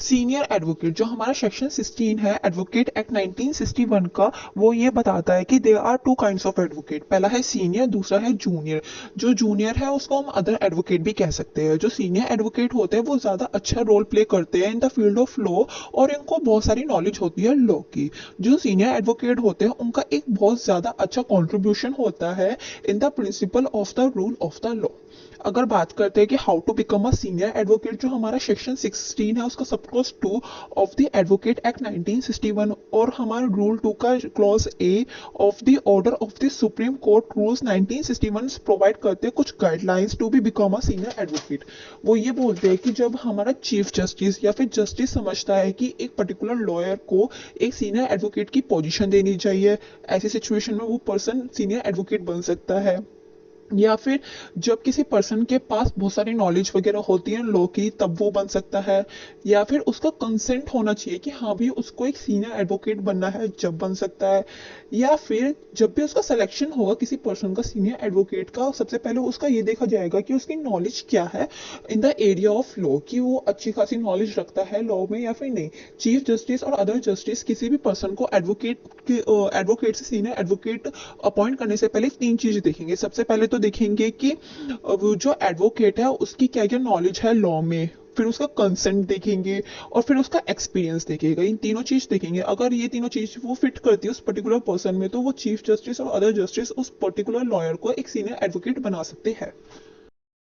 Senior advocate जो हमारा section 16 है एडवोकेट एक्ट 1961 का, वो ये बताता है कि there are two kinds of advocate. पहला है सीनियर, दूसरा है जूनियर। जो जूनियर है उसको हम अदर एडवोकेट भी कह सकते हैं। जो सीनियर एडवोकेट होते हैं वो ज्यादा अच्छा रोल प्ले करते हैं in the field of law और इनको बहुत सारी नॉलेज होती है लॉ की। जो सीनियर एडवोकेट होते हैं उनका एक बहुत ज्यादा अच्छा कॉन्ट्रीब्यूशन होता है in the principle of the rule of the law. अगर बात करते हैं कि how to become a senior advocate, जो हमारा सेक्शन 16 है उसका sub clause 2 of the advocate act 1961 और हमारा रूल 2 का clause A of the order of the supreme court rules 1961 provide करते हैं कुछ guidelines to be become a senior advocate. वो ये बोलते हैं कि जब हमारा चीफ जस्टिस या फिर जस्टिस समझता है कि एक पर्टिकुलर लॉयर को एक सीनियर एडवोकेट की पोजीशन देनी चाहिए, ऐसी सिचुएशन में वो पर्सन सीनियर एडवोकेट बन सकता है। या फिर जब किसी पर्सन के पास बहुत सारी नॉलेज वगैरह होती है लॉ की तब वो बन सकता है। या फिर उसका कंसेंट होना चाहिए कि हाँ भी उसको एक सीनियर एडवोकेट बनना है जब बन सकता है। या फिर जब भी उसका सिलेक्शन होगा किसी पर्सन का सीनियर एडवोकेट का, सबसे पहले उसका ये देखा जाएगा कि उसकी नॉलेज क्या है in the area of law, कि वो अच्छी खासी नॉलेज रखता है लॉ में या फिर नहीं। चीफ जस्टिस और अदर जस्टिस किसी भी पर्सन को एडवोकेट से सीनियर एडवोकेट अपॉइंट करने से पहले तीन चीजें देखेंगे। सबसे पहले तो देखेंगे कि वो जो एडवोकेट है उसकी क्या क्या नॉलेज है लॉ में, फिर उसका कंसेंट देखेंगे और फिर उसका एक्सपीरियंस देखेगा। इन तीनों चीज देखेंगे, अगर ये तीनों चीज वो फिट करती है उस पर्टिकुलर पर्सन में तो वो चीफ जस्टिस और अदर जस्टिस उस पर्टिकुलर लॉयर को एक सीनियर एडवोकेट बना सकते हैं।